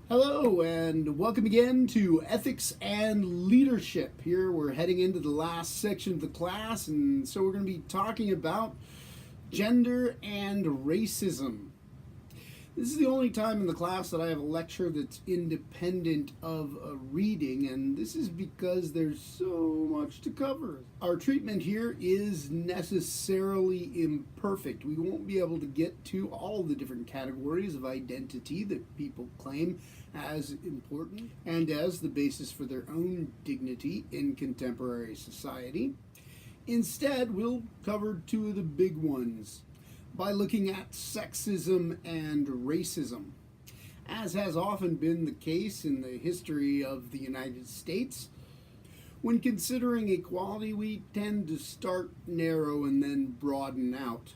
Hello and welcome again to Ethics and Leadership. Here we're heading into the last section of the class, and so we're going to be talking about gender and racism. This is the only time in the class that I have a lecture that's independent of a reading, and this is because there's so much to cover. Our treatment here is necessarily imperfect. We won't be able to get to all the different categories of identity that people claim as important and as the basis for their own dignity in contemporary society. Instead, we'll cover two of the big ones by looking at sexism and racism. As has often been the case in the history of the United States, when considering equality, we tend to start narrow and then broaden out.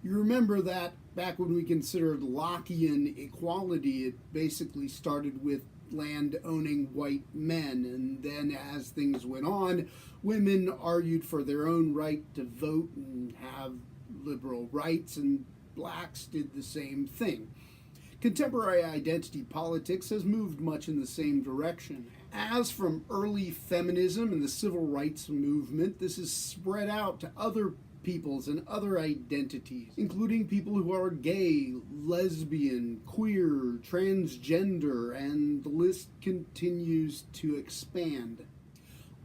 You remember that back when we considered Lockean equality, it basically started with land-owning white men, and then as things went on, women argued for their own right to vote and have liberal rights, and blacks did the same thing. Contemporary identity politics has moved much in the same direction. As from early feminism and the civil rights movement, this has spread out to other peoples and other identities, including people who are gay, lesbian, queer, transgender, and the list continues to expand.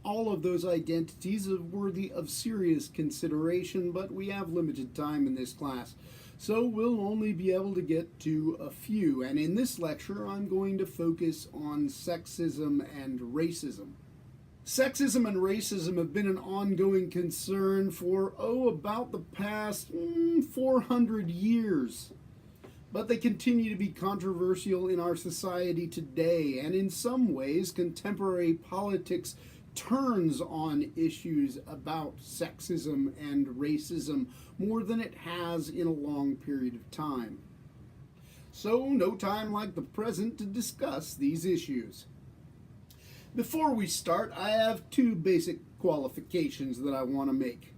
All of those identities are worthy of serious consideration, but we have limited time in this class, so we'll only be able to get to a few. And in this lecture, I'm going to focus on sexism and racism. Sexism and racism have been an ongoing concern for, about the past 400 years. But they continue to be controversial in our society today, and in some ways, contemporary politics turns on issues about sexism and racism more than it has in a long period of time. So, no time like the present to discuss these issues. Before we start, I have two basic qualifications that I want to make.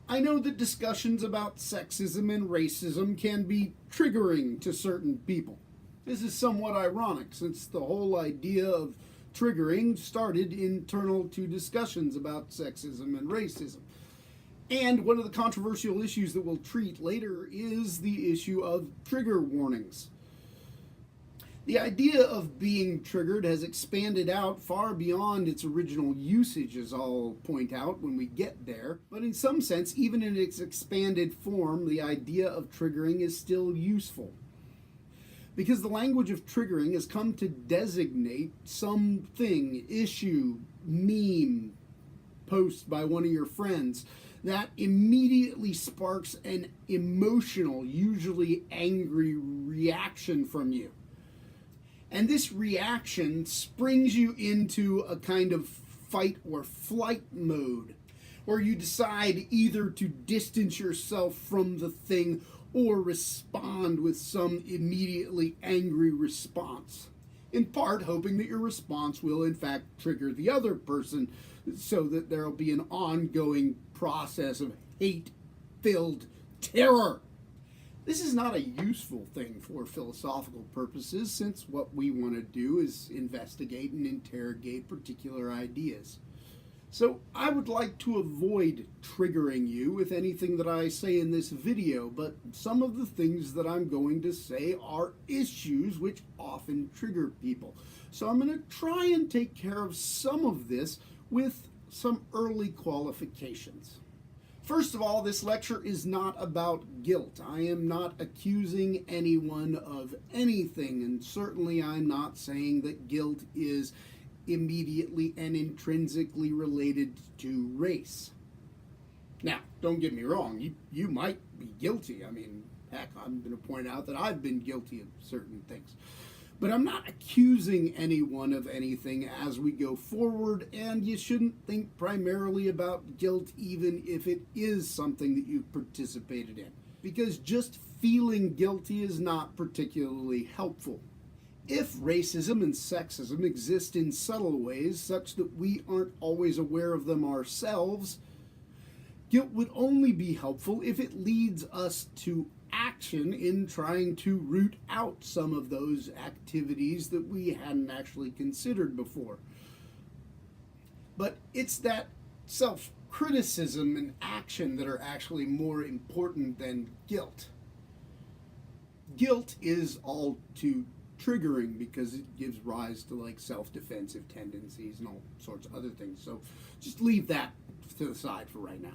I know that discussions about sexism and racism can be triggering to certain people. This is somewhat ironic, since the whole idea of triggering started internal to discussions about sexism and racism. And one of the controversial issues that we'll treat later is the issue of trigger warnings. The idea of being triggered has expanded out far beyond its original usage, as I'll point out when we get there. But in some sense, even in its expanded form, the idea of triggering is still useful. Because the language of triggering has come to designate something, issue, meme, post by one of your friends that immediately sparks an emotional, usually angry reaction from you. And this reaction springs you into a kind of fight or flight mode, where you decide either to distance yourself from the thing or respond with some immediately angry response, in part hoping that your response will in fact trigger the other person so that there will be an ongoing process of hate-filled terror. This is not a useful thing for philosophical purposes, since what we want to do is investigate and interrogate particular ideas. So I would like to avoid triggering you with anything that I say in this video, but some of the things that I'm going to say are issues which often trigger people. So I'm going to try and take care of some of this with some early qualifications. First of all, this lecture is not about guilt. I am not accusing anyone of anything, and certainly I'm not saying that guilt is immediately and intrinsically related to race. Now, don't get me wrong, you might be guilty. I mean, heck, I'm going to point out that I've been guilty of certain things. But I'm not accusing anyone of anything as we go forward, and you shouldn't think primarily about guilt even if it is something that you've participated in, because just feeling guilty is not particularly helpful. If racism and sexism exist in subtle ways such that we aren't always aware of them ourselves, guilt would only be helpful if it leads us to action in trying to root out some of those activities that we hadn't actually considered before. But it's that self-criticism and action that are actually more important than guilt. Guilt is all too triggering because it gives rise to like self-defensive tendencies and all sorts of other things. So just leave that to the side for right now.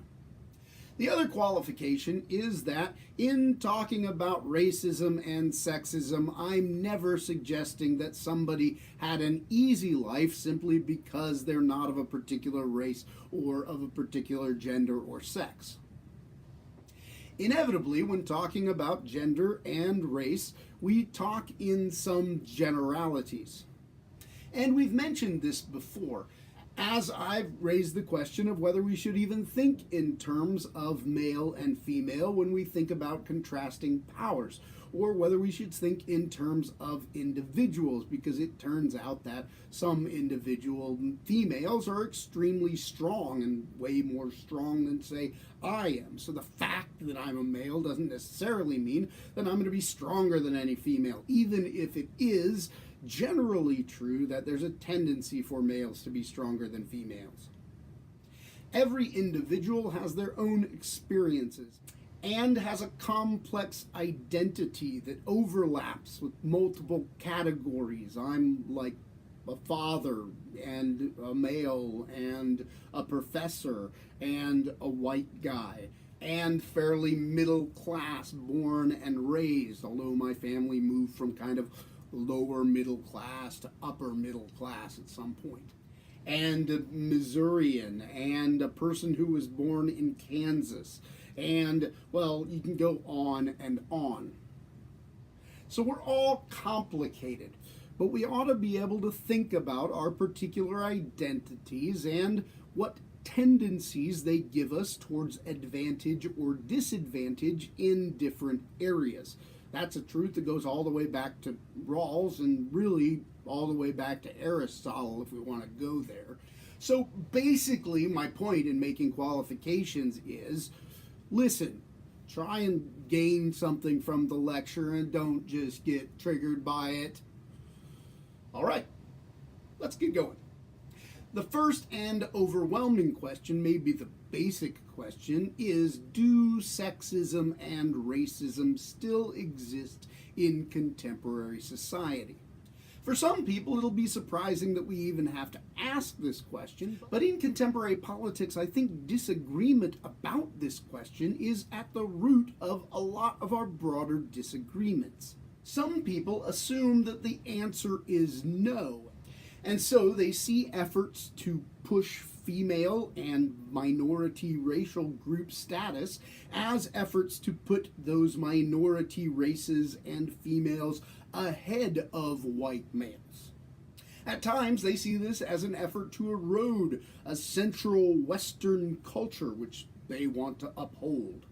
The other qualification is that in talking about racism and sexism, I'm never suggesting that somebody had an easy life simply because they're not of a particular race or of a particular gender or sex. Inevitably, when talking about gender and race, we talk in some generalities. And we've mentioned this before, as I've raised the question of whether we should even think in terms of male and female when we think about contrasting powers, or whether we should think in terms of individuals, because it turns out that some individual females are extremely strong and way more strong than, say, I am. So the fact that I'm a male doesn't necessarily mean that I'm going to be stronger than any female, even if it is generally true that there's a tendency for males to be stronger than females. Every individual has their own experiences and has a complex identity that overlaps with multiple categories. I'm like a father and a male and a professor and a white guy and fairly middle class born and raised, although my family moved from kind of lower middle class to upper middle class at some point, and a Missourian, and a person who was born in Kansas, and, well, you can go on and on. So we're all complicated, but we ought to be able to think about our particular identities and what tendencies they give us towards advantage or disadvantage in different areas. That's a truth that goes all the way back to Rawls and really all the way back to Aristotle if we want to go there. So basically my point in making qualifications is, listen, try and gain something from the lecture and don't just get triggered by it. All right, let's get going. The first and overwhelming question, maybe the basic question, is do sexism and racism still exist in contemporary society? For some people, it'll be surprising that we even have to ask this question, but in contemporary politics, I think disagreement about this question is at the root of a lot of our broader disagreements. Some people assume that the answer is no, and so they see efforts to push female and minority racial group status as efforts to put those minority races and females ahead of white males. At times, they see this as an effort to erode a central Western culture which they want to uphold.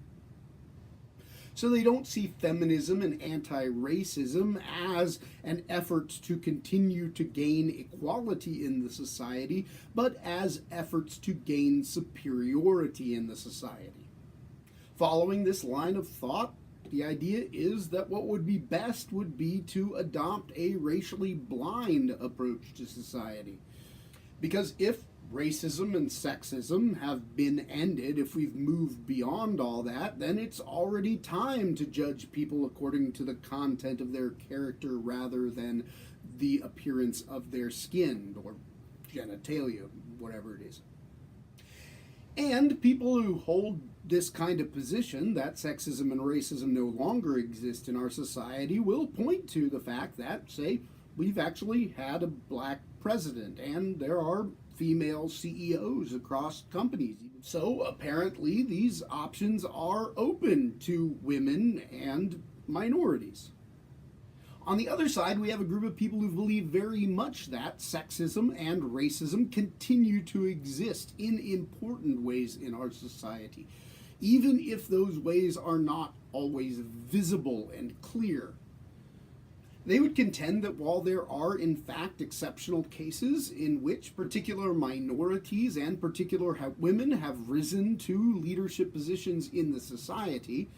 So they don't see feminism and anti-racism as an effort to continue to gain equality in the society, but as efforts to gain superiority in the society. Following this line of thought, the idea is that what would be best would be to adopt a racially blind approach to society. Because if racism and sexism have been ended, if we've moved beyond all that, then it's already time to judge people according to the content of their character rather than the appearance of their skin or genitalia, whatever it is. And people who hold this kind of position, that sexism and racism no longer exist in our society, will point to the fact that, say, we've actually had a black president and there are female CEOs across companies. So apparently these options are open to women and minorities. On the other side, we have a group of people who believe very much that sexism and racism continue to exist in important ways in our society, even if those ways are not always visible and clear. They would contend that while there are in fact exceptional cases in which particular minorities and particular women have risen to leadership positions in the society,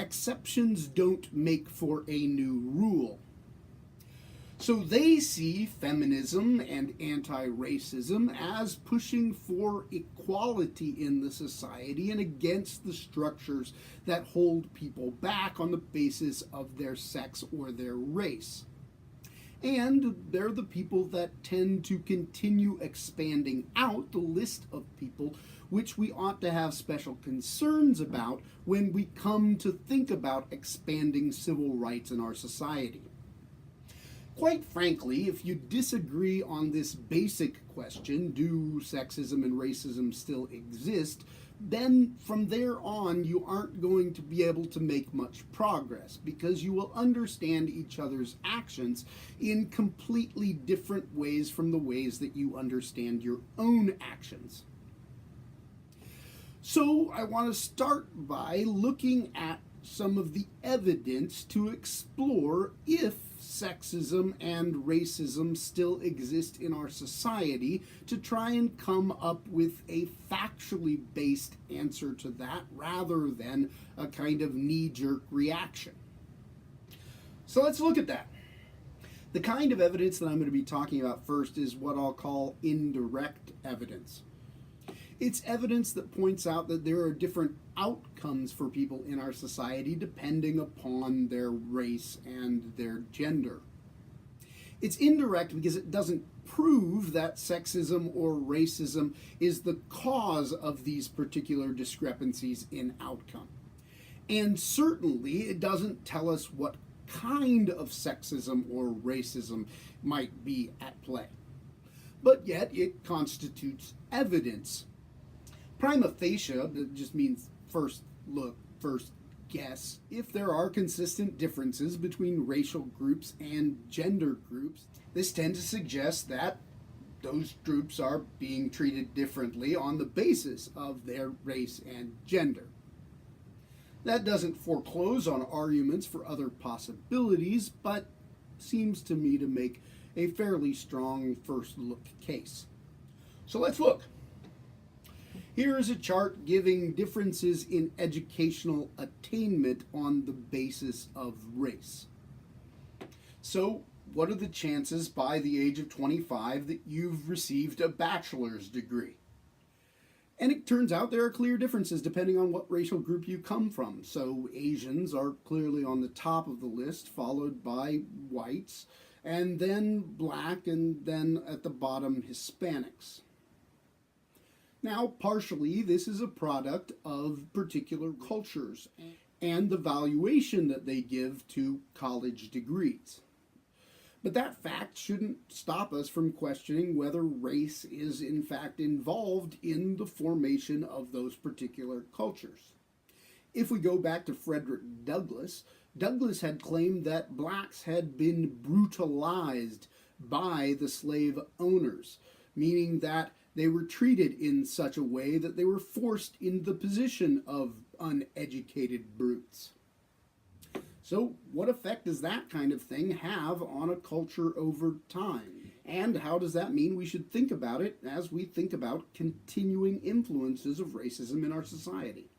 exceptions don't make for a new rule. So they see feminism and anti-racism as pushing for equality in the society and against the structures that hold people back on the basis of their sex or their race. And they're the people that tend to continue expanding out the list of people which we ought to have special concerns about when we come to think about expanding civil rights in our society. Quite frankly, if you disagree on this basic question, do sexism and racism still exist, then from there on you aren't going to be able to make much progress because you will understand each other's actions in completely different ways from the ways that you understand your own actions. So I want to start by looking at some of the evidence to explore if sexism and racism still exist in our society, to try and come up with a factually based answer to that rather than a kind of knee-jerk reaction. So let's look at that. The kind of evidence that I'm going to be talking about first is what I'll call indirect evidence. It's evidence that points out that there are different outcomes for people in our society depending upon their race and their gender. It's indirect because it doesn't prove that sexism or racism is the cause of these particular discrepancies in outcome. And certainly it doesn't tell us what kind of sexism or racism might be at play. But yet it constitutes evidence. Prima facie, that just means first look, first guess. If there are consistent differences between racial groups and gender groups, this tends to suggest that those groups are being treated differently on the basis of their race and gender. That doesn't foreclose on arguments for other possibilities, but seems to me to make a fairly strong first look case. So let's look. Here is a chart giving differences in educational attainment on the basis of race. So, what are the chances by the age of 25 that you've received a bachelor's degree? And it turns out there are clear differences depending on what racial group you come from. So, Asians are clearly on the top of the list, followed by whites, and then black, and then at the bottom, Hispanics. Now, partially, this is a product of particular cultures and the valuation that they give to college degrees. But that fact shouldn't stop us from questioning whether race is in fact involved in the formation of those particular cultures. If we go back to Frederick Douglass, Douglass had claimed that blacks had been brutalized by the slave owners, meaning that they were treated in such a way that they were forced in the position of uneducated brutes. So what effect does that kind of thing have on a culture over time? And how does that mean we should think about it as we think about continuing influences of racism in our society?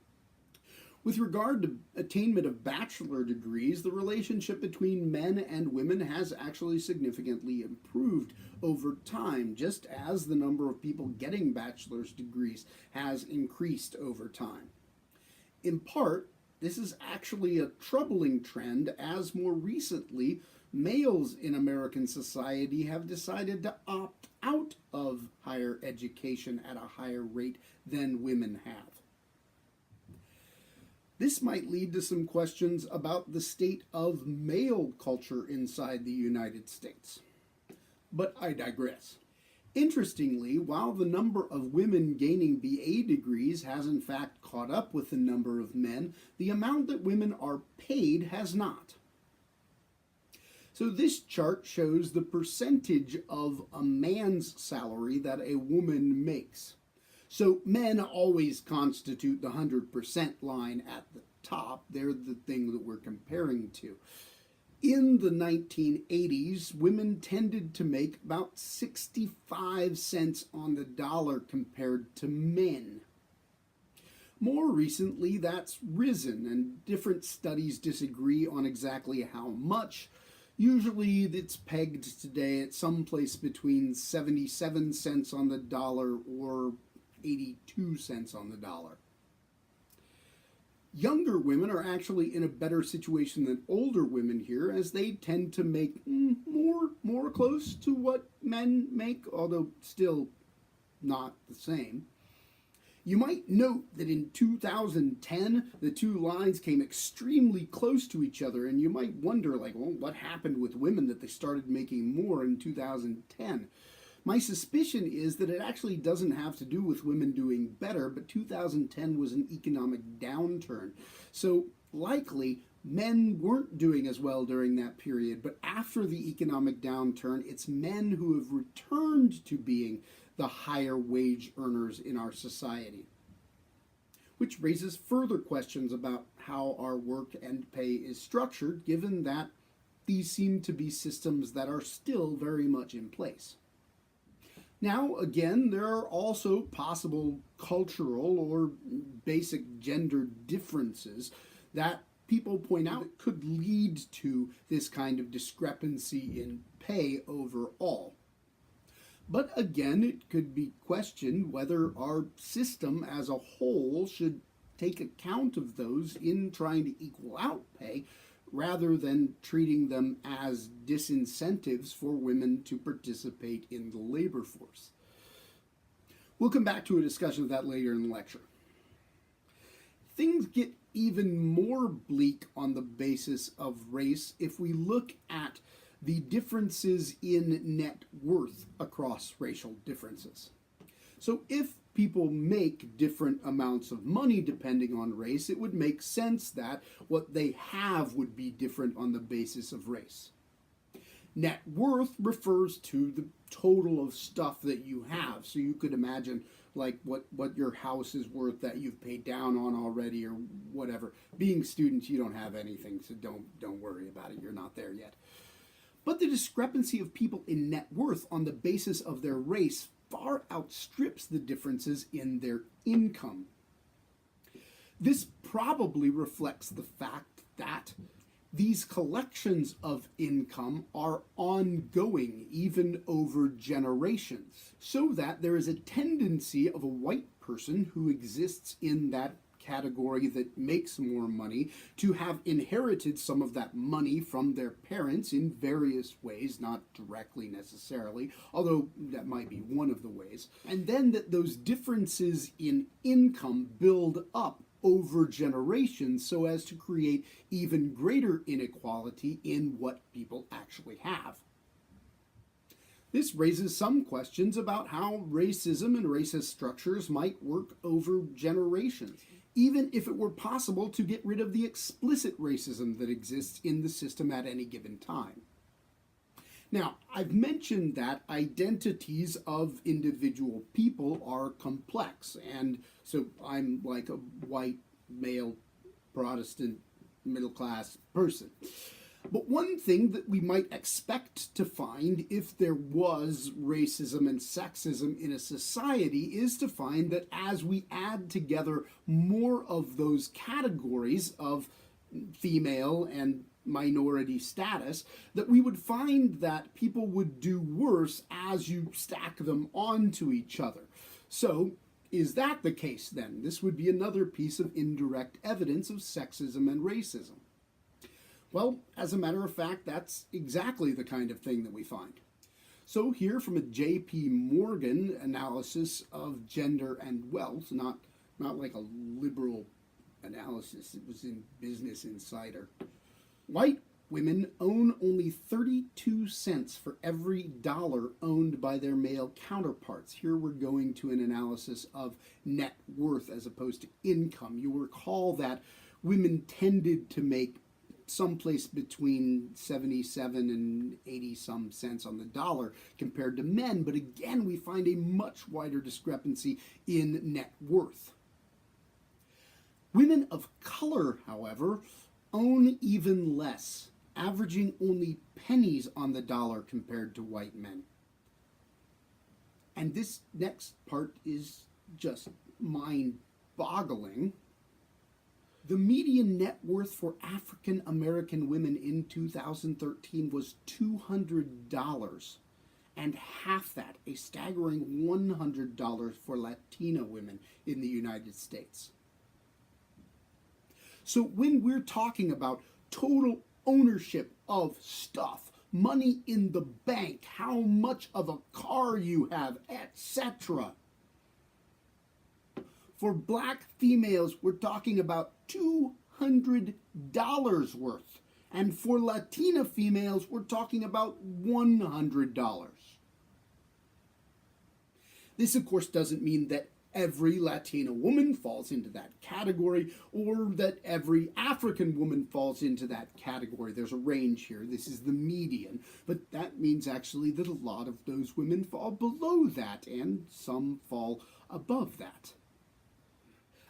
With regard to attainment of bachelor degrees, the relationship between men and women has actually significantly improved over time, just as the number of people getting bachelor's degrees has increased over time. In part, this is actually a troubling trend, as more recently, males in American society have decided to opt out of higher education at a higher rate than women have. This might lead to some questions about the state of male culture inside the United States. But I digress. Interestingly, while the number of women gaining BA degrees has in fact caught up with the number of men, the amount that women are paid has not. So this chart shows the percentage of a man's salary that a woman makes. So men always constitute the 100% line at the top. They're the thing that we're comparing to. In the 1980s, women tended to make about 65 cents on the dollar compared to men. More recently, that's risen, and different studies disagree on exactly how much. Usually, it's pegged today at some place between 77 cents on the dollar or 82 cents on the dollar. Younger women are actually in a better situation than older women here, as they tend to make more close to what men make, although still not the same. You might note that in 2010, the two lines came extremely close to each other, and you might wonder, like, well, what happened with women that they started making more in 2010? My suspicion is that it actually doesn't have to do with women doing better, but 2010 was an economic downturn. So likely men weren't doing as well during that period, but after the economic downturn, it's men who have returned to being the higher wage earners in our society. Which raises further questions about how our work and pay is structured, given that these seem to be systems that are still very much in place. Now, again, there are also possible cultural or basic gender differences that people point out could lead to this kind of discrepancy in pay overall. But again, it could be questioned whether our system as a whole should take account of those in trying to equal out pay, rather than treating them as disincentives for women to participate in the labor force. We'll come back to a discussion of that later in the lecture. Things get even more bleak on the basis of race if we look at the differences in net worth across racial differences. So if people make different amounts of money depending on race, it would make sense that what they have would be different on the basis of race. Net worth refers to the total of stuff that you have. So you could imagine like what your house is worth that you've paid down on already or whatever. Being students, you don't have anything, so don't worry about it. You're not there yet. But the discrepancy of people in net worth on the basis of their race far outstrips the differences in their income. This probably reflects the fact that these collections of income are ongoing even over generations, so that there is a tendency of a white person who exists in that category that makes more money to have inherited some of that money from their parents in various ways, not directly necessarily, although that might be one of the ways. And then that those differences in income build up over generations so as to create even greater inequality in what people actually have. This raises some questions about how racism and racist structures might work over generations, even if it were possible to get rid of the explicit racism that exists in the system at any given time. Now, I've mentioned that identities of individual people are complex, and so I'm like a white, male, Protestant, middle-class person. But one thing that we might expect to find if there was racism and sexism in a society is to find that as we add together more of those categories of female and minority status, that we would find that people would do worse as you stack them onto each other. So, is that the case then? This would be another piece of indirect evidence of sexism and racism. Well, as a matter of fact, that's exactly the kind of thing that we find. So here from a J.P. Morgan analysis of gender and wealth, not like a liberal analysis, it was in Business Insider. White women own only 32 cents for every dollar owned by their male counterparts. Here we're going to an analysis of net worth as opposed to income. You'll recall that women tended to make someplace between 77 and 80 some cents on the dollar compared to men, but again we find a much wider discrepancy in net worth. Women of color, however, own even less, averaging only pennies on the dollar compared to white men. And this next part is just mind mind-boggling. The median net worth for African American women in 2013 was $200, and half that, a staggering $100 for Latina women in the United States. So when we're talking about total ownership of stuff, money in the bank, how much of a car you have, etc., for black females, we're talking about $200 worth. And for Latina females, we're talking about $100. This, of course, doesn't mean that every Latina woman falls into that category or that every African woman falls into that category. There's a range here. This is the median. But that means actually that a lot of those women fall below that and some fall above that.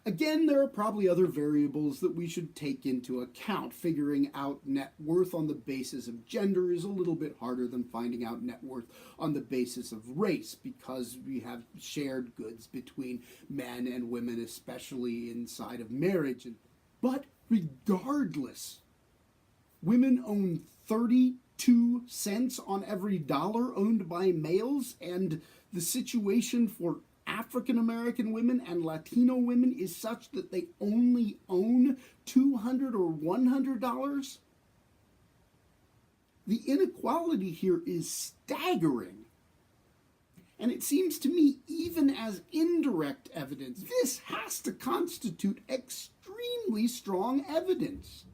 Again, there are probably other variables that we should take into account. Figuring out net worth on the basis of gender is a little bit harder than finding out net worth on the basis of race, because we have shared goods between men and women, especially inside of marriage. But regardless, women own 32 cents on every dollar owned by males, and the situation for African American women and Latino women is such that they only own $200 or $100. The inequality here is staggering. And it seems to me, even as indirect evidence, this has to constitute extremely strong evidence.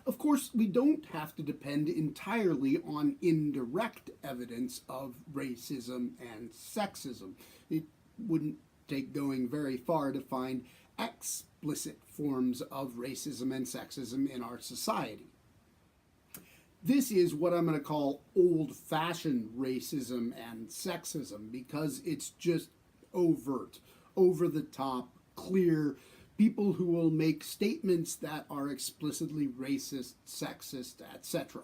Of course, we don't have to depend entirely on indirect evidence of racism and sexism. It wouldn't take going very far to find explicit forms of racism and sexism in our society. This is what I'm going to call old-fashioned racism and sexism, because it's just overt, over the top, clear, people who will make statements that are explicitly racist, sexist, etc.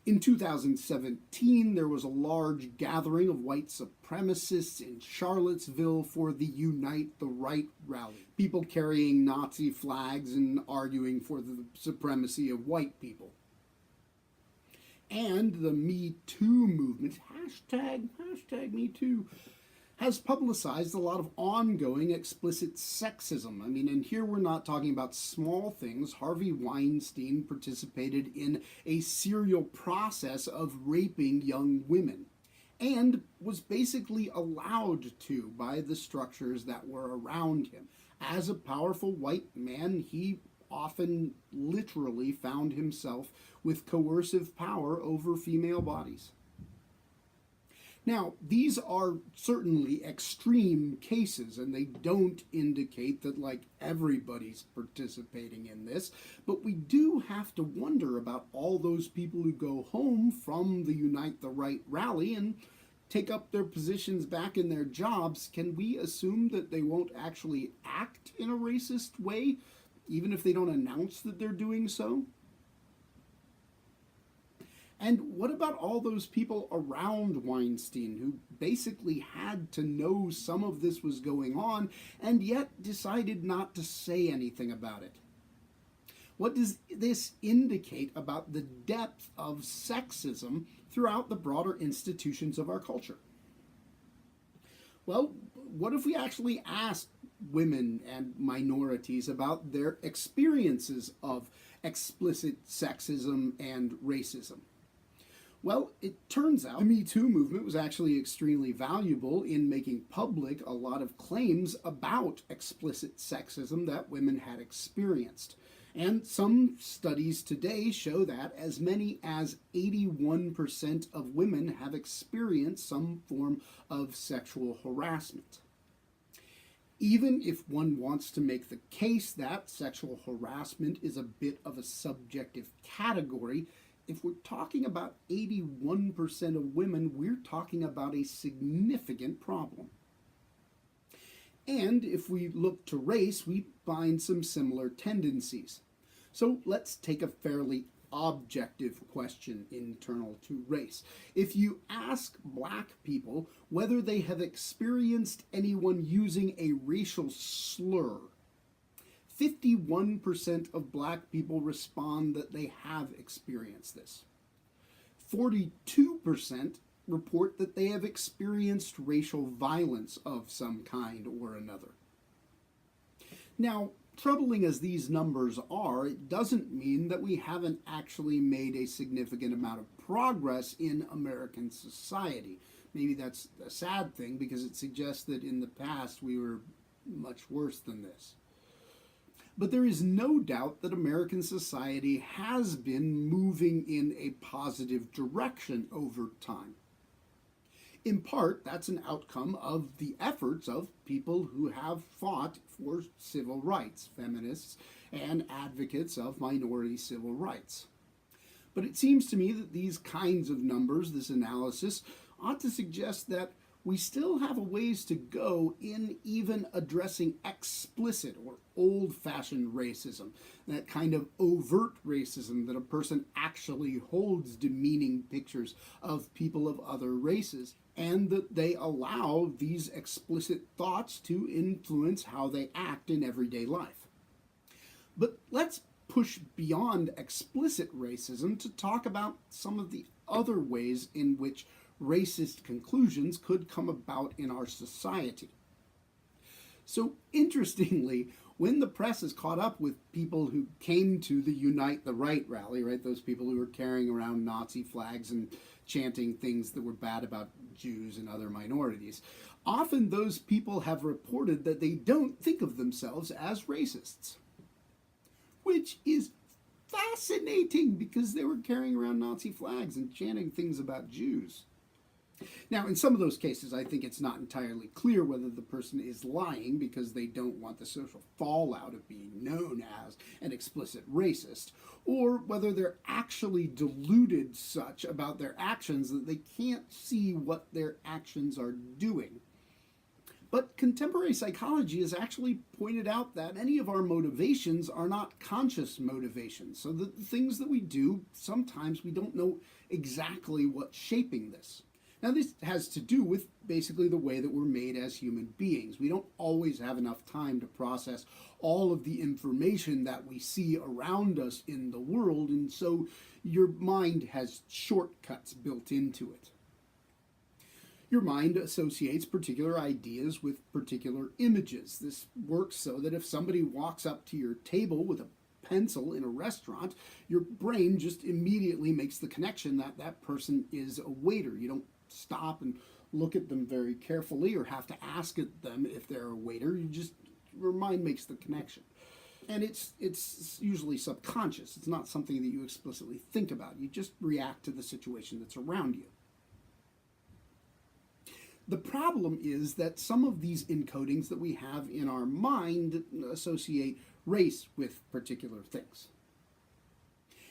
In 2017, there was a large gathering of white supremacists in Charlottesville for the Unite the Right rally. People carrying Nazi flags and arguing for the supremacy of white people. And the Me Too movement, hashtag Me Too, has publicized a lot of ongoing explicit sexism. I mean, and here we're not talking about small things. Harvey Weinstein participated in a serial process of raping young women and was basically allowed to by the structures that were around him. As a powerful white man, he often literally found himself with coercive power over female bodies. Now, these are certainly extreme cases, and they don't indicate that, like, everybody's participating in this, but we do have to wonder about all those people who go home from the Unite the Right rally and take up their positions back in their jobs. Can we assume that they won't actually act in a racist way, even if they don't announce that they're doing so? And what about all those people around Weinstein who basically had to know some of this was going on and yet decided not to say anything about it? What does this indicate about the depth of sexism throughout the broader institutions of our culture? Well, what if we actually asked women and minorities about their experiences of explicit sexism and racism? Well, it turns out the Me Too movement was actually extremely valuable in making public a lot of claims about explicit sexism that women had experienced. And some studies today show that as many as 81% of women have experienced some form of sexual harassment. Even if one wants to make the case that sexual harassment is a bit of a subjective category, if we're talking about 81% of women, we're talking about a significant problem. And if we look to race, we find some similar tendencies. So let's take a fairly objective question internal to race. If you ask black people whether they have experienced anyone using a racial slur, 51% of black people respond that they have experienced this. 42% report that they have experienced racial violence of some kind or another. Now, troubling as these numbers are, it doesn't mean that we haven't actually made a significant amount of progress in American society. Maybe that's a sad thing because it suggests that in the past we were much worse than this. But there is no doubt that American society has been moving in a positive direction over time. In part, that's an outcome of the efforts of people who have fought for civil rights, feminists and advocates of minority civil rights. But it seems to me that these kinds of numbers, this analysis, ought to suggest that we still have a ways to go in even addressing explicit or old-fashioned racism, that kind of overt racism that a person actually holds demeaning pictures of people of other races, and that they allow these explicit thoughts to influence how they act in everyday life. But let's push beyond explicit racism to talk about some of the other ways in which racist conclusions could come about in our society. So interestingly, when the press is caught up with people who came to the Unite the Right rally, right, those people who were carrying around Nazi flags and chanting things that were bad about Jews and other minorities, often those people have reported that they don't think of themselves as racists, which is fascinating because they were carrying around Nazi flags and chanting things about Jews. Now, in some of those cases, I think it's not entirely clear whether the person is lying because they don't want the social fallout of being known as an explicit racist, or whether they're actually deluded such about their actions that they can't see what their actions are doing. But contemporary psychology has actually pointed out that many of our motivations are not conscious motivations, so that the things that we do, sometimes we don't know exactly what's shaping this. Now, this has to do with basically the way that we're made as human beings. We don't always have enough time to process all of the information that we see around us in the world, and so your mind has shortcuts built into it. Your mind associates particular ideas with particular images. This works so that if somebody walks up to your table with a pencil in a restaurant, your brain just immediately makes the connection that that person is a waiter. You don't stop and look at them very carefully or have to ask them if they're a waiter. Your mind makes the connection. And it's usually subconscious. It's not something that you explicitly think about. You just react to the situation that's around you. The problem is that some of these encodings that we have in our mind associate race with particular things.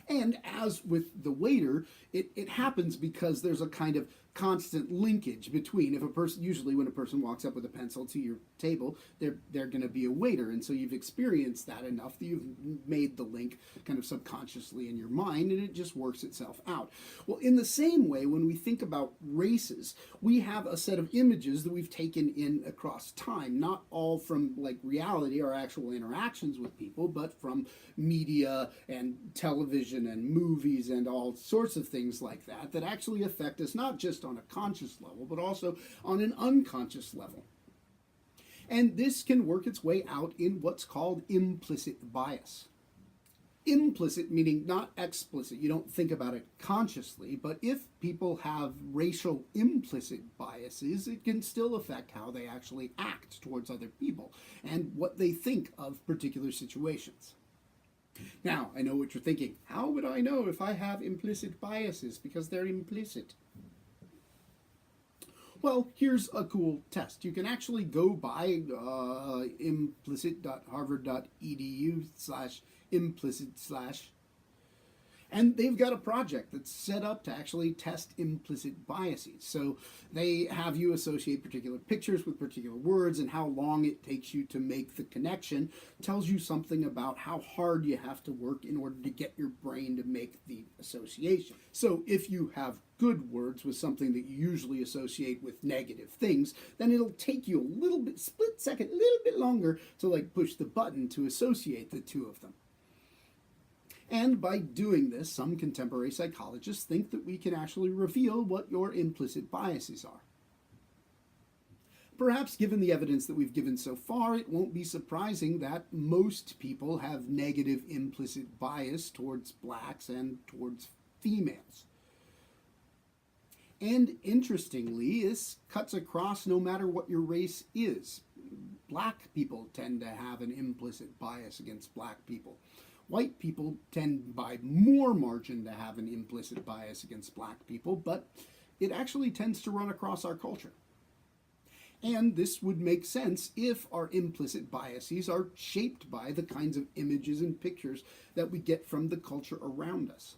And as with the waiter, it happens because there's a kind of constant linkage between, if a person, usually when a person walks up with a pencil to your table, they're going to be a waiter, and so you've experienced that enough that you've made the link kind of subconsciously in your mind, and it just works itself out. Well, in the same way, when we think about races, we have a set of images that we've taken in across time, not all from like reality or actual interactions with people, but from media and television and movies and all sorts of things like that that actually affect us not just on a conscious level, but also on an unconscious level. And this can work its way out in what's called implicit bias. Implicit meaning not explicit, you don't think about it consciously, but if people have racial implicit biases, it can still affect how they actually act towards other people and what they think of particular situations. Now, I know what you're thinking. How would I know if I have implicit biases? Because they're implicit. Well, here's a cool test. You can actually go by implicit.harvard.edu/implicit/ And they've got a project that's set up to actually test implicit biases. So they have you associate particular pictures with particular words, and how long it takes you to make the connection tells you something about how hard you have to work in order to get your brain to make the association. So if you have good words with something that you usually associate with negative things, then it'll take you a little bit, split second, a little bit longer to like push the button to associate the two of them. And by doing this, some contemporary psychologists think that we can actually reveal what your implicit biases are. Perhaps given the evidence that we've given so far, it won't be surprising that most people have negative implicit bias towards blacks and towards females. And interestingly, this cuts across no matter what your race is. Black people tend to have an implicit bias against black people. White people tend by more margin to have an implicit bias against black people, but it actually tends to run across our culture. And this would make sense if our implicit biases are shaped by the kinds of images and pictures that we get from the culture around us.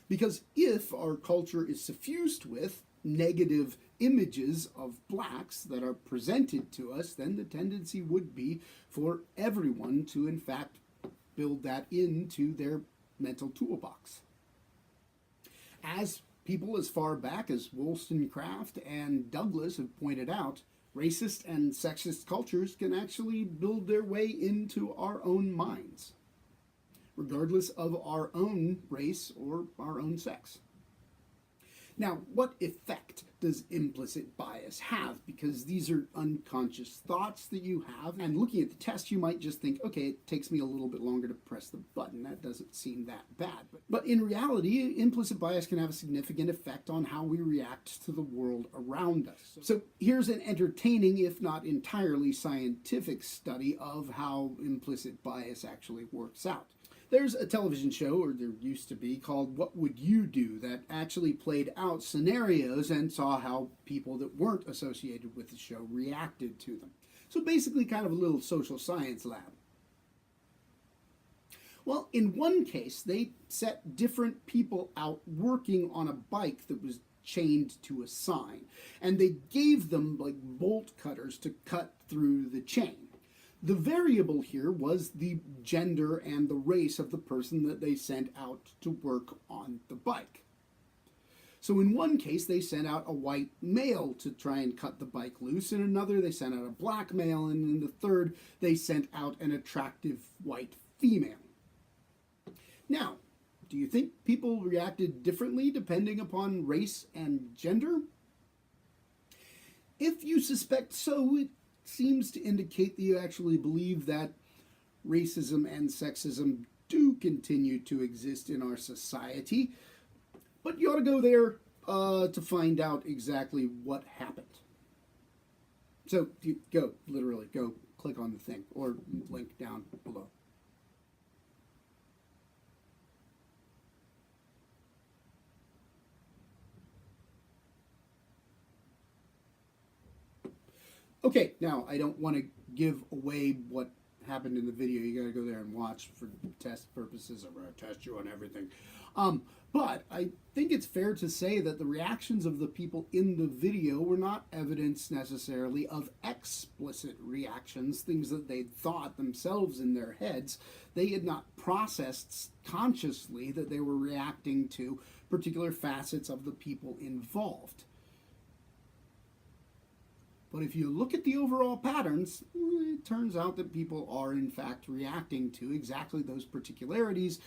Because if our culture is suffused with negative images of blacks that are presented to us, then the tendency would be for everyone to, in fact, build that into their mental toolbox. As people as far back as Wollstonecraft and Douglas have pointed out, racist and sexist cultures can actually build their way into our own minds, regardless of our own race or our own sex. Now, what effect does implicit bias have? Because these are unconscious thoughts that you have, and looking at the test, you might just think, okay, it takes me a little bit longer to press the button. That doesn't seem that bad. But in reality, implicit bias can have a significant effect on how we react to the world around us. So here's an entertaining, if not entirely scientific, study of how implicit bias actually works out. There's a television show, or there used to be, called What Would You Do, that actually played out scenarios and saw how people that weren't associated with the show reacted to them. So basically kind of a little social science lab. Well, in one case, they set different people out working on a bike that was chained to a sign, and they gave them like bolt cutters to cut through the chain. The variable here was the gender and the race of the person that they sent out to work on the bike. So in one case, they sent out a white male to try and cut the bike loose. In another, they sent out a black male. And in the third, they sent out an attractive white female. Now, do you think people reacted differently depending upon race and gender? If you suspect so, it seems to indicate that you actually believe that racism and sexism do continue to exist in our society, but you ought to go there to find out exactly what happened. So literally go click on the thing or link down below. Okay, now I don't want to give away what happened in the video. You got to go there and watch for test purposes. I'm going to test you on everything. But I think it's fair to say that the reactions of the people in the video were not evidence necessarily of explicit reactions, things that they'd thought themselves in their heads. They had not processed consciously that they were reacting to particular facets of the people involved. But if you look at the overall patterns, it turns out that people are in fact reacting to exactly those particularities,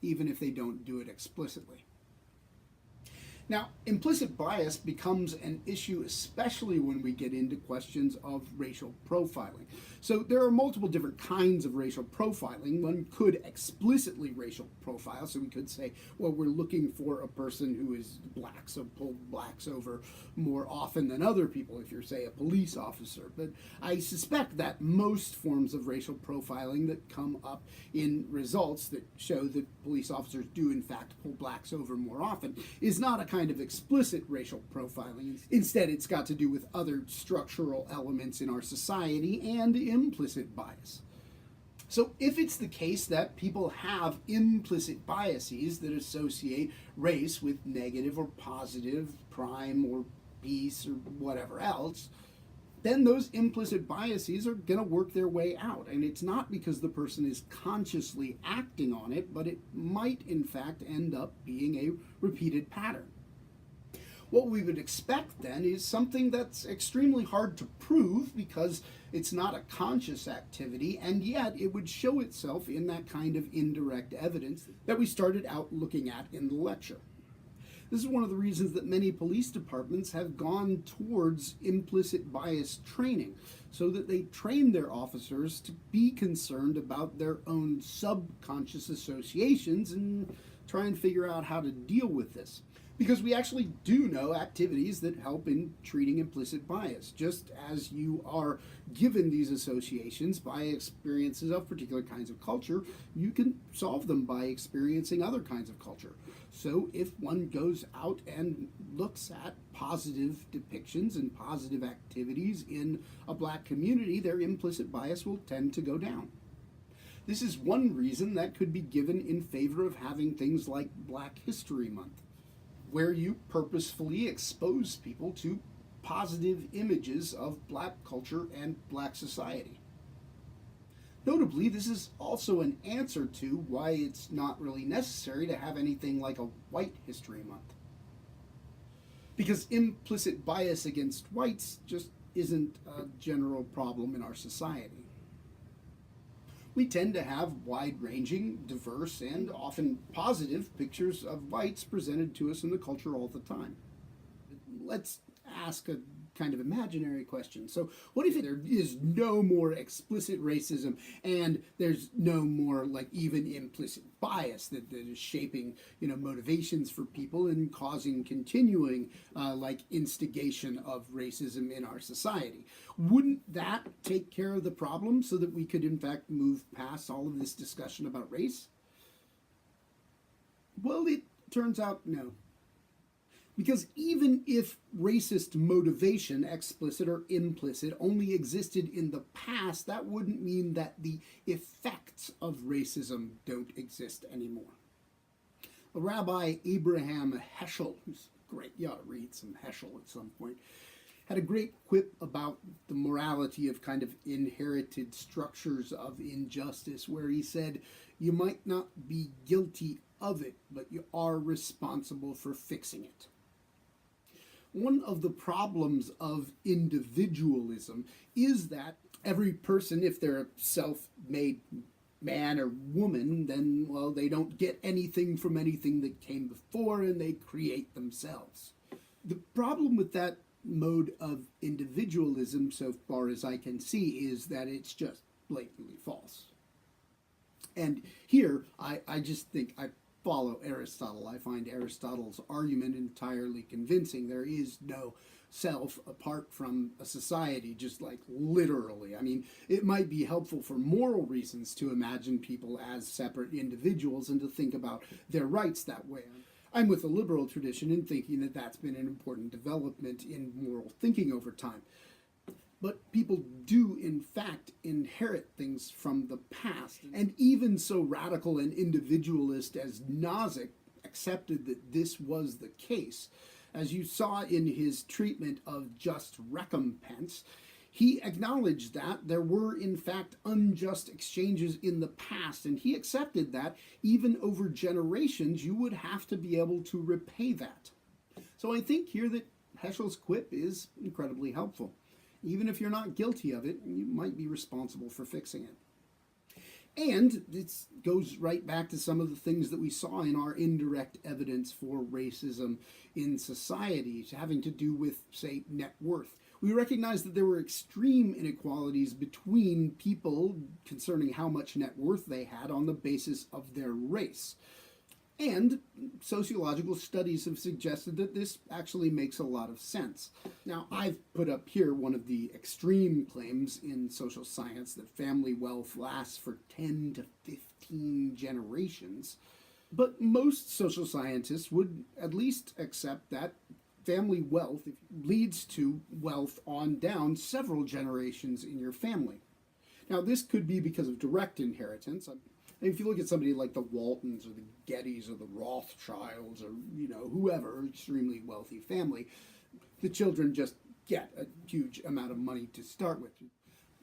even if they don't do it explicitly. Now, implicit bias becomes an issue, especially when we get into questions of racial profiling. So there are multiple different kinds of racial profiling. One could explicitly racial profile, so we could say, well, we're looking for a person who is black, so pull blacks over more often than other people, if you're, say, a police officer. But I suspect that most forms of racial profiling that come up in results that show that police officers do, in fact, pull blacks over more often is not a kind of explicit racial profiling. Instead, it's got to do with other structural elements in our society and implicit bias. So if it's the case that people have implicit biases that associate race with negative or positive, crime or peace or whatever else, then those implicit biases are going to work their way out. And it's not because the person is consciously acting on it, but it might in fact end up being a repeated pattern. What we would expect then is something that's extremely hard to prove because it's not a conscious activity, and yet it would show itself in that kind of indirect evidence that we started out looking at in the lecture. This is one of the reasons that many police departments have gone towards implicit bias training, so that they train their officers to be concerned about their own subconscious associations and try and figure out how to deal with this. Because we actually do know activities that help in treating implicit bias. Just as you are given these associations by experiences of particular kinds of culture, you can solve them by experiencing other kinds of culture. So if one goes out and looks at positive depictions and positive activities in a black community, their implicit bias will tend to go down. This is one reason that could be given in favor of having things like Black History Month, where you purposefully expose people to positive images of black culture and black society. Notably, this is also an answer to why it's not really necessary to have anything like a White History Month. Because implicit bias against whites just isn't a general problem in our society. We tend to have wide-ranging, diverse, and often positive pictures of whites presented to us in the culture all the time. Let's ask a kind of imaginary question. So what if there is no more explicit racism and there's no more like even implicit bias that is shaping motivations for people and causing continuing like instigation of racism in our society? Wouldn't that take care of the problem so that we could in fact move past all of this discussion about race? Well, it turns out no. Because even if racist motivation, explicit or implicit, only existed in the past, that wouldn't mean that the effects of racism don't exist anymore. Rabbi Abraham Heschel, who's great, you ought to read some Heschel at some point, had a great quip about the morality of kind of inherited structures of injustice, where he said, you might not be guilty of it, but you are responsible for fixing it. One of the problems of individualism is that every person, if they're a self-made man or woman, then, well, they don't get anything from anything that came before and they create themselves. The problem with that mode of individualism, so far as I can see, is that it's just blatantly false. And here, I just think I follow Aristotle. I find Aristotle's argument entirely convincing. There is no self apart from a society, just like literally. I mean, it might be helpful for moral reasons to imagine people as separate individuals and to think about their rights that way. I'm with the liberal tradition in thinking that that's been an important development in moral thinking over time. But people do, in fact, inherit things from the past. And even so radical and individualist as Nozick accepted that this was the case. As you saw in his treatment of just recompense, he acknowledged that there were, in fact, unjust exchanges in the past, and he accepted that even over generations, you would have to be able to repay that. So I think here that Heschel's quip is incredibly helpful. Even if you're not guilty of it, you might be responsible for fixing it. And this goes right back to some of the things that we saw in our indirect evidence for racism in society, having to do with, say, net worth. We recognized that there were extreme inequalities between people concerning how much net worth they had on the basis of their race. And sociological studies have suggested that this actually makes a lot of sense. Now, I've put up here one of the extreme claims in social science that family wealth lasts for 10 to 15 generations. But most social scientists would at least accept that family wealth leads to wealth on down several generations in your family. Now, this could be because of direct inheritance. If you look at somebody like the Waltons or the Gettys or the Rothschilds or, whoever, extremely wealthy family, the children just get a huge amount of money to start with.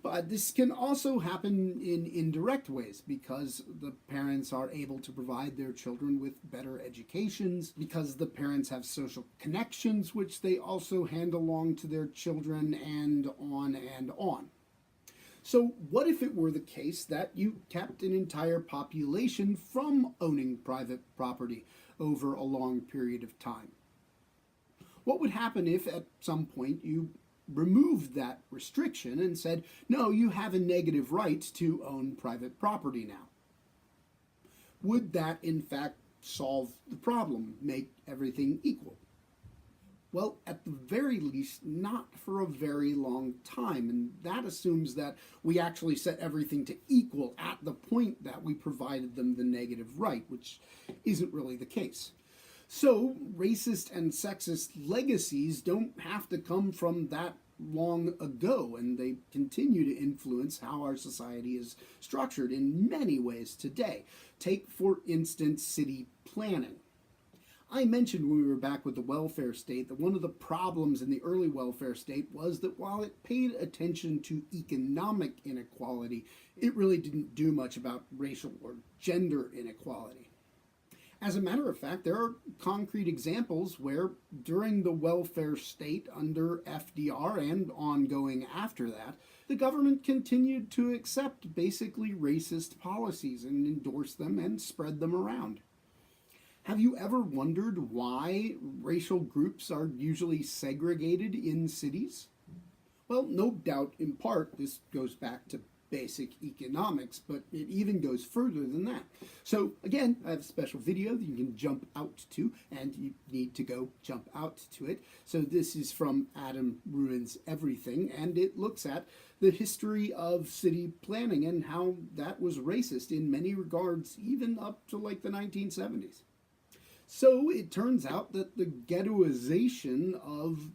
But this can also happen in indirect ways because the parents are able to provide their children with better educations, because the parents have social connections which they also hand along to their children, and on and on. So what if it were the case that you kept an entire population from owning private property over a long period of time? What would happen if at some point you removed that restriction and said, no, you have a negative right to own private property now? Would that in fact solve the problem, make everything equal? Well, at the very least, not for a very long time, and that assumes that we actually set everything to equal at the point that we provided them the negative right, which isn't really the case. So, racist and sexist legacies don't have to come from that long ago, and they continue to influence how our society is structured in many ways today. Take, for instance, city planning. I mentioned when we were back with the welfare state that one of the problems in the early welfare state was that while it paid attention to economic inequality, it really didn't do much about racial or gender inequality. As a matter of fact, there are concrete examples where during the welfare state under FDR and ongoing after that, the government continued to accept basically racist policies and endorse them and spread them around. Have you ever wondered why racial groups are usually segregated in cities? Well, no doubt in part this goes back to basic economics, but it even goes further than that. So again, I have a special video that you can jump out to, and you need to go jump out to it. So this is from Adam Ruins Everything, and it looks at the history of city planning and how that was racist in many regards, even up to like the 1970s. So it turns out that the ghettoization of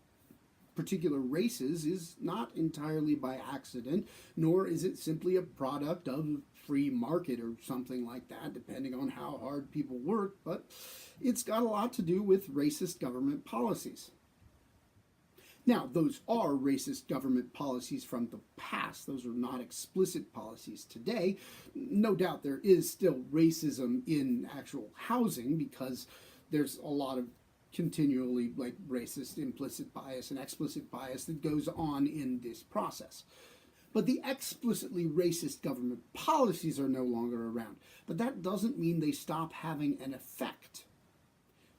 particular races is not entirely by accident, nor is it simply a product of free market or something like that, depending on how hard people work, but it's got a lot to do with racist government policies. Now, those are racist government policies from the past. Those are not explicit policies today. No doubt there is still racism in actual housing because there's a lot of continually like racist implicit bias and explicit bias that goes on in this process. But the explicitly racist government policies are no longer around. But that doesn't mean they stop having an effect.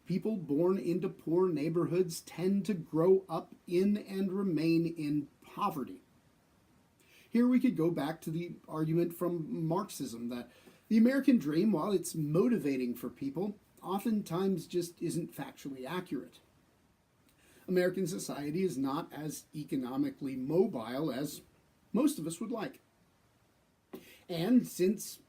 People born into poor neighborhoods tend to grow up in and remain in poverty. Here we could go back to the argument from Marxism that the American dream, while it's motivating for people, oftentimes just isn't factually accurate. American society is not as economically mobile as most of us would like. And since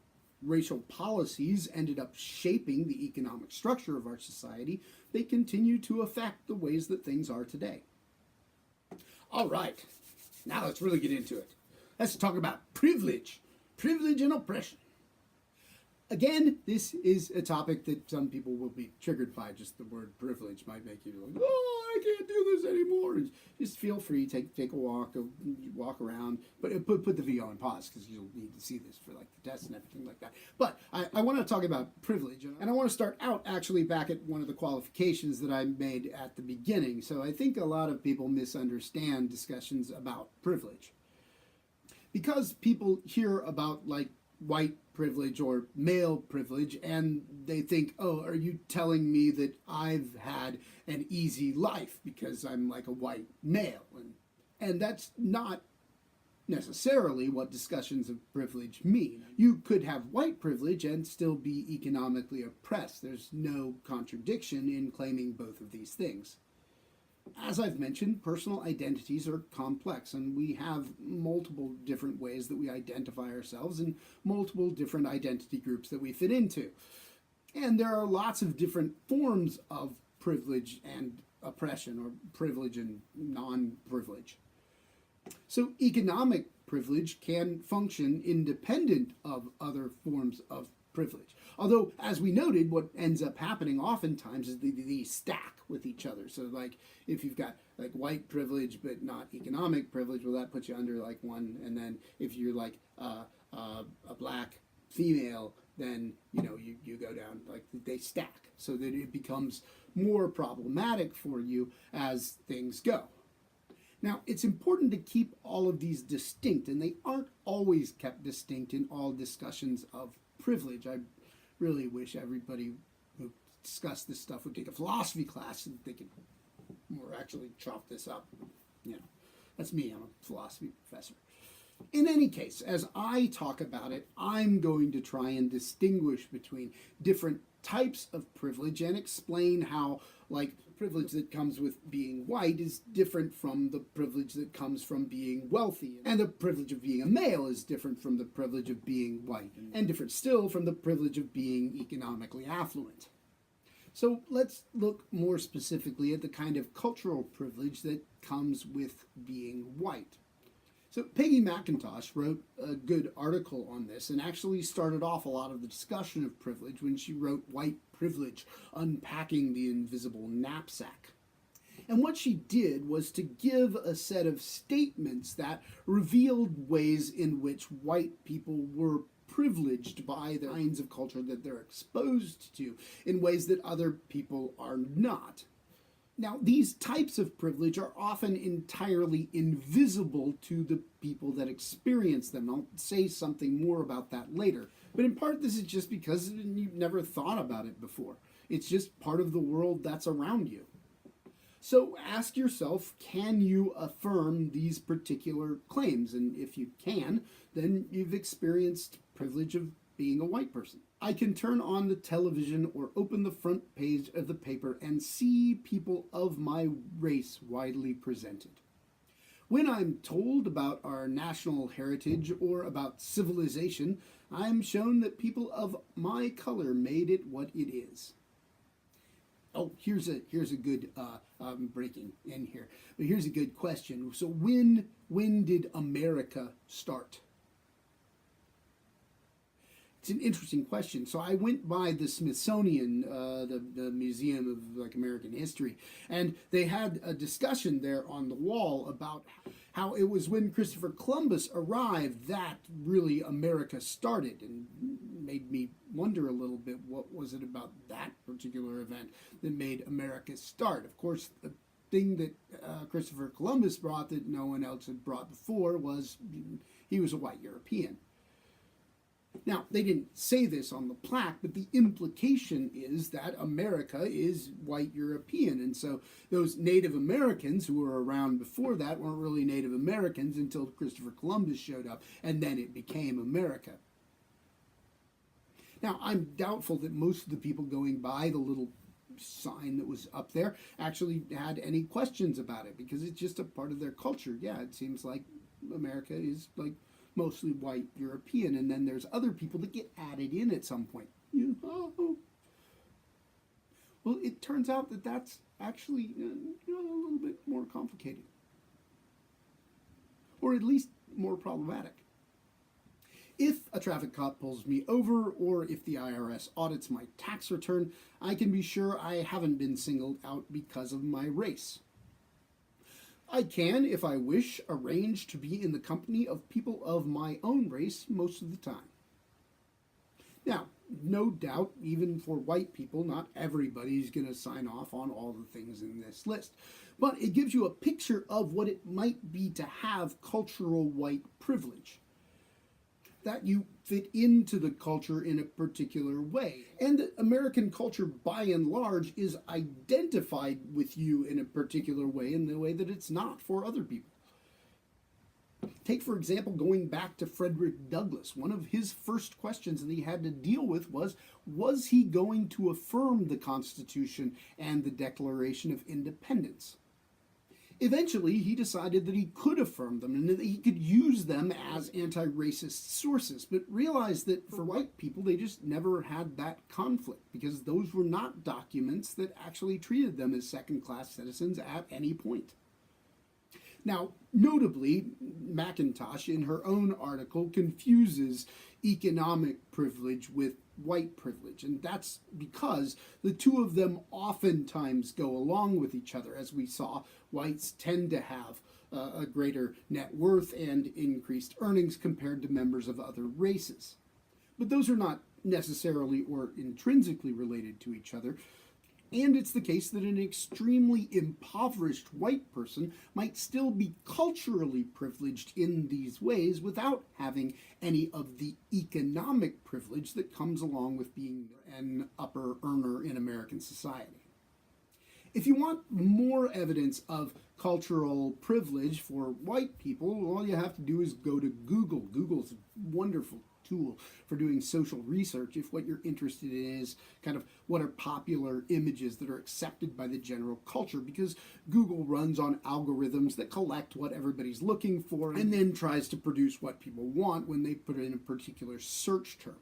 racial policies ended up shaping the economic structure of our society, they continue to affect the ways that things are today. All right, now let's really get into it. Let's talk about privilege and oppression. Again, this is a topic that some people will be triggered by. Just the word privilege might make you like, oh, I can't do this anymore. And just feel free, take a walk around, but put the video on pause because you'll need to see this for like the test and everything like that. But I want to talk about privilege, and I want to start out actually back at one of the qualifications that I made at the beginning. So I think a lot of people misunderstand discussions about privilege because people hear about like white privilege or male privilege and they think, oh, are you telling me that I've had an easy life because I'm like a white male? And that's not necessarily what discussions of privilege mean. You could have white privilege and still be economically oppressed. There's no contradiction in claiming both of these things. As I've mentioned, personal identities are complex, and we have multiple different ways that we identify ourselves and multiple different identity groups that we fit into. And there are lots of different forms of privilege and oppression, or privilege and non-privilege. So economic privilege can function independent of other forms of privilege. Although, as we noted, what ends up happening oftentimes is these stack with each other. So, like, if you've got like white privilege but not economic privilege, well, that puts you under like one. And then if you're like a black female, then you go down, like they stack, so that it becomes more problematic for you as things go. Now, it's important to keep all of these distinct, and they aren't always kept distinct in all discussions of privilege. I really wish everybody who discussed this stuff would take a philosophy class so that they could more actually chop this up. That's me, I'm a philosophy professor. In any case, as I talk about it, I'm going to try and distinguish between different types of privilege and explain how, like, privilege that comes with being white is different from the privilege that comes from being wealthy. And the privilege of being a male is different from the privilege of being white, and different still from the privilege of being economically affluent. So let's look more specifically at the kind of cultural privilege that comes with being white. So Peggy McIntosh wrote a good article on this and actually started off a lot of the discussion of privilege when she wrote White Privilege, Unpacking the Invisible Knapsack. And what she did was to give a set of statements that revealed ways in which white people were privileged by the kinds of culture that they're exposed to in ways that other people are not. Now, these types of privilege are often entirely invisible to the people that experience them. I'll say something more about that later. But in part, this is just because you've never thought about it before. It's just part of the world that's around you. So ask yourself, can you affirm these particular claims? And if you can, then you've experienced privilege of being a white person. I can turn on the television or open the front page of the paper and see people of my race widely presented. When I'm told about our national heritage or about civilization, I'm shown that people of my color made it what it is. Oh, here's a good breaking in here. But here's a good question. So when did America start? It's an interesting question. So I went by the Smithsonian, the Museum of like American History, and they had a discussion there on the wall about how it was when Christopher Columbus arrived that really America started, and made me wonder a little bit, what was it about that particular event that made America start? Of course, the thing that Christopher Columbus brought that no one else had brought before was he was a white European. Now, they didn't say this on the plaque, but the implication is that America is white European. And so those Native Americans who were around before that weren't really Native Americans until Christopher Columbus showed up, and then it became America. Now, I'm doubtful that most of the people going by the little sign that was up there actually had any questions about it, because it's just a part of their culture. Yeah, it seems like America is like mostly white European, and then there's other people that get added in at some point. Well, it turns out that that's actually a little bit more complicated, or at least more problematic. If a traffic cop pulls me over, or if the IRS audits my tax return, I can be sure I haven't been singled out because of my race. I can, if I wish, arrange to be in the company of people of my own race most of the time. Now, no doubt, even for white people, not everybody's going to sign off on all the things in this list. But it gives you a picture of what it might be to have cultural white privilege. That you fit into the culture in a particular way. And that American culture, by and large, is identified with you in a particular way, in the way that it's not for other people. Take, for example, going back to Frederick Douglass. One of his first questions that he had to deal with was he going to affirm the Constitution and the Declaration of Independence? Eventually, he decided that he could affirm them and that he could use them as anti-racist sources, but realized that for white people, they just never had that conflict, because those were not documents that actually treated them as second-class citizens at any point. Now, notably, McIntosh, in her own article, confuses economic privilege with white privilege, and that's because the two of them oftentimes go along with each other. As we saw, whites tend to have a greater net worth and increased earnings compared to members of other races. But those are not necessarily or intrinsically related to each other. And it's the case that an extremely impoverished white person might still be culturally privileged in these ways without having any of the economic privilege that comes along with being an upper earner in American society. If you want more evidence of cultural privilege for white people, all you have to do is go to Google. Google's a wonderful tool for doing social research if what you're interested in is kind of what are popular images that are accepted by the general culture, because Google runs on algorithms that collect what everybody's looking for and then tries to produce what people want when they put in a particular search term.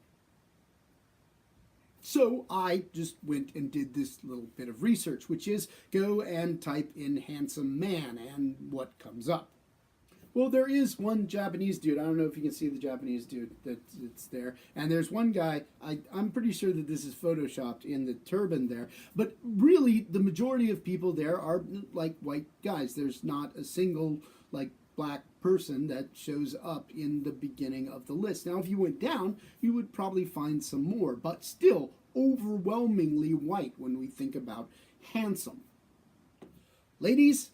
So I just went and did this little bit of research, which is go and type in handsome man and what comes up. Well, there is one Japanese dude. I don't know if you can see the Japanese dude that's there. And there's one guy, I'm pretty sure that this is photoshopped in the turban there. But really, the majority of people there are like white guys. There's not a single like black person that shows up in the beginning of the list. Now, if you went down, you would probably find some more, but still overwhelmingly white when we think about handsome. Ladies,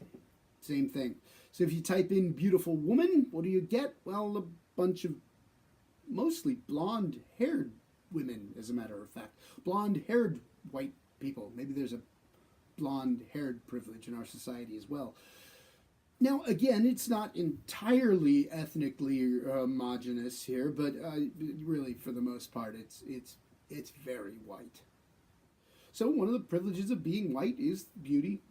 same thing. So if you type in beautiful woman, what do you get? Well, a bunch of mostly blonde-haired women, as a matter of fact. Blonde-haired white people. Maybe there's a blonde-haired privilege in our society as well. Now, again, it's not entirely ethnically homogenous here, but really, for the most part, it's very white. So one of the privileges of being white is beauty,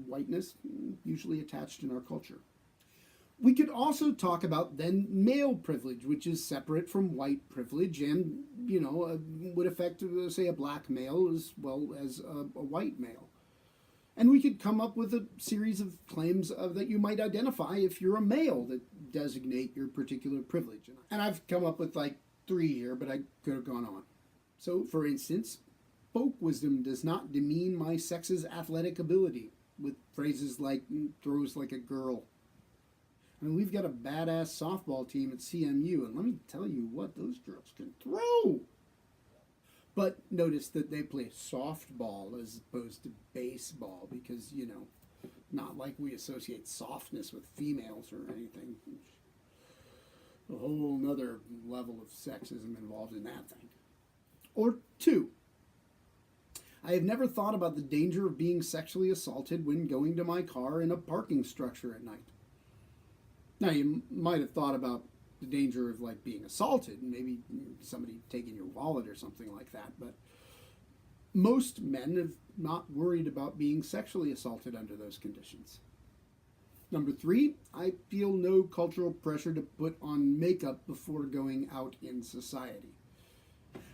whiteness, usually attached in our culture. We could also talk about then male privilege, which is separate from white privilege and, would affect, say, a black male as well as a white male. And we could come up with a series of claims that you might identify if you're a male that designate your particular privilege. And I've come up with like 3 here, but I could have gone on. So, for instance, folk wisdom does not demean my sex's athletic ability, with phrases like throws like a girl. I mean, we've got a badass softball team at CMU, and let me tell you what, those girls can throw. But notice that they play softball as opposed to baseball because, not like we associate softness with females or anything. A whole nother level of sexism involved in that thing. Or 2. I have never thought about the danger of being sexually assaulted when going to my car in a parking structure at night. Now, you might have thought about the danger of like being assaulted, maybe somebody taking your wallet or something like that, but most men have not worried about being sexually assaulted under those conditions. Number 3, I feel no cultural pressure to put on makeup before going out in society.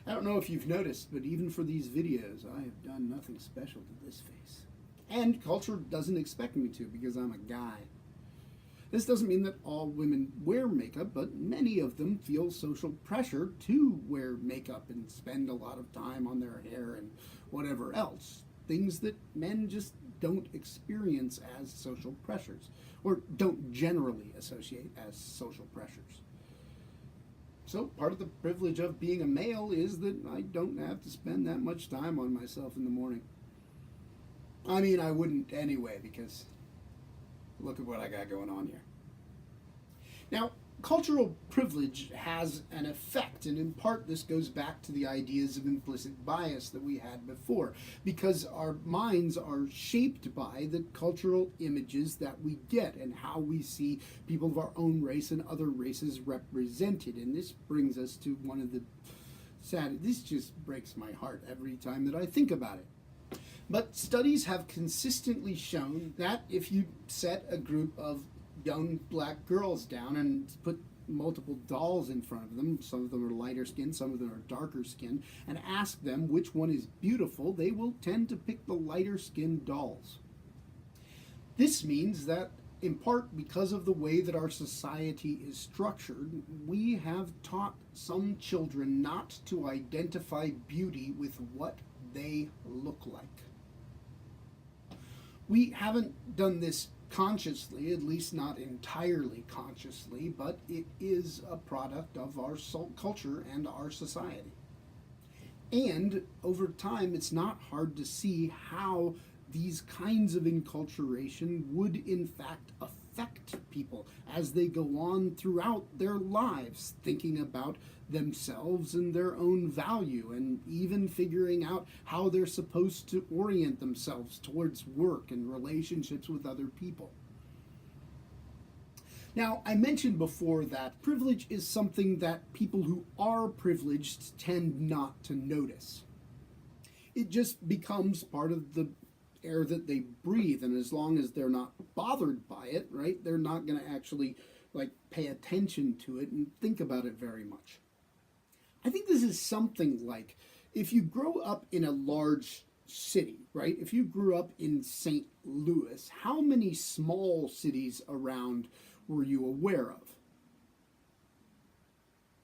I don't know if you've noticed, but even for these videos, I have done nothing special to this face. And culture doesn't expect me to because I'm a guy. This doesn't mean that all women wear makeup, but many of them feel social pressure to wear makeup and spend a lot of time on their hair and whatever else. Things that men just don't experience as social pressures, or don't generally associate as social pressures. So part of the privilege of being a male is that I don't have to spend that much time on myself in the morning. I mean, I wouldn't anyway, because look at what I got going on here. Now, cultural privilege has an effect, and in part this goes back to the ideas of implicit bias that we had before, because our minds are shaped by the cultural images that we get and how we see people of our own race and other races represented. And this brings us to one of the this just breaks my heart every time that I think about it. But studies have consistently shown that if you set a group of young black girls down and put multiple dolls in front of them, some of them are lighter skinned, some of them are darker skinned, and ask them which one is beautiful, they will tend to pick the lighter skinned dolls. This means that In part because of the way that our society is structured, we have taught some children not to identify beauty with what they look like. We haven't done this consciously, at least not entirely consciously, but it is a product of our culture and our society. And over time, it's not hard to see how these kinds of enculturation would in fact affect people as they go on throughout their lives, thinking about themselves and their own value, and even figuring out how they're supposed to orient themselves towards work and relationships with other people. Now, I mentioned before that privilege is something that people who are privileged tend not to notice. It just becomes part of the air that they breathe, and as long as they're not bothered by it, right, they're not going to actually pay attention to it and think about it very much. I think this is something like if you grow up in a large city, right? If you grew up in St. Louis, how many small cities around were you aware of?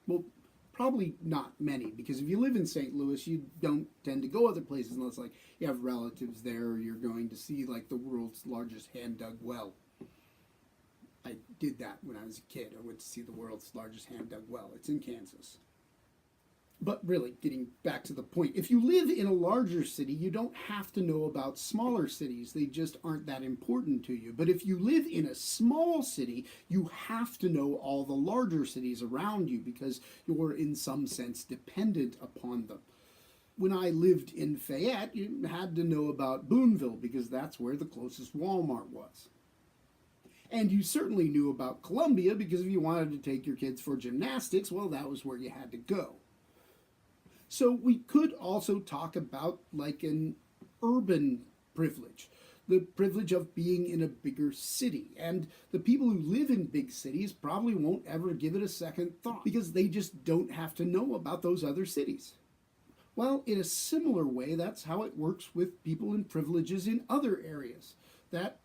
Well, probably not many, because if you live in St. Louis, you don't tend to go other places unless you have relatives there, or you're going to see the world's largest hand-dug well. I did that when I was a kid. I went to see the world's largest hand-dug well. It's in Kansas. But really, getting back to the point, if you live in a larger city, you don't have to know about smaller cities. They just aren't that important to you. But if you live in a small city, you have to know all the larger cities around you because you're in some sense dependent upon them. When I lived in Fayette, you had to know about Boonville because that's where the closest Walmart was. And you certainly knew about Columbia because if you wanted to take your kids for gymnastics, well, that was where you had to go. So we could also talk about an urban privilege, the privilege of being in a bigger city. And the people who live in big cities probably won't ever give it a second thought because they just don't have to know about those other cities. Well, in a similar way, that's how it works with people in privileges in other areas. That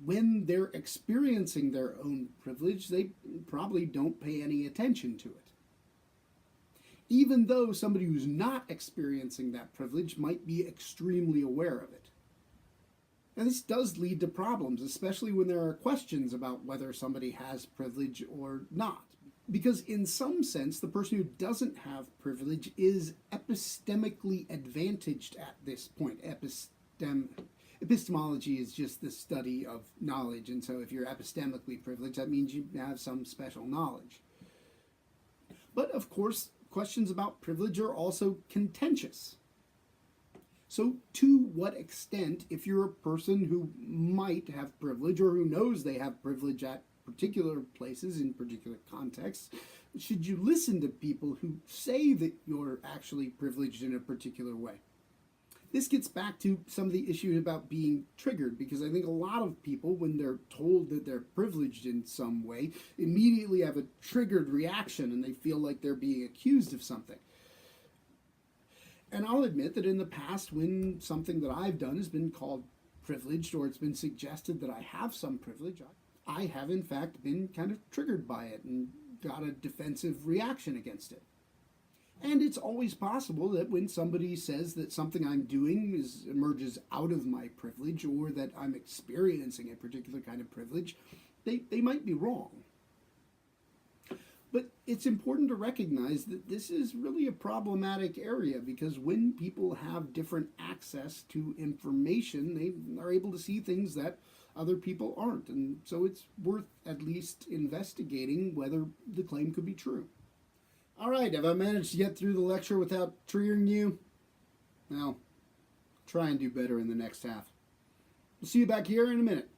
when they're experiencing their own privilege, they probably don't pay any attention to it, even though somebody who's not experiencing that privilege might be extremely aware of it. And this does lead to problems, especially when there are questions about whether somebody has privilege or not. Because in some sense, the person who doesn't have privilege is epistemically advantaged at this point. Epistemology is just the study of knowledge, and so if you're epistemically privileged, that means you have some special knowledge. But of course, questions about privilege are also contentious. So to what extent, if you're a person who might have privilege or who knows they have privilege at particular places in particular contexts, should you listen to people who say that you're actually privileged in a particular way? This gets back to some of the issues about being triggered, because I think a lot of people, when they're told that they're privileged in some way, immediately have a triggered reaction and they feel like they're being accused of something. And I'll admit that in the past, when something that I've done has been called privileged, or it's been suggested that I have some privilege, I have in fact been kind of triggered by it and got a defensive reaction against it. And it's always possible that when somebody says that something I'm doing emerges out of my privilege, or that I'm experiencing a particular kind of privilege, they might be wrong. But it's important to recognize that this is really a problematic area, because when people have different access to information, they are able to see things that other people aren't. And so it's worth at least investigating whether the claim could be true. All right, have I managed to get through the lecture without triggering you? Well, try and do better in the next half. We'll see you back here in a minute.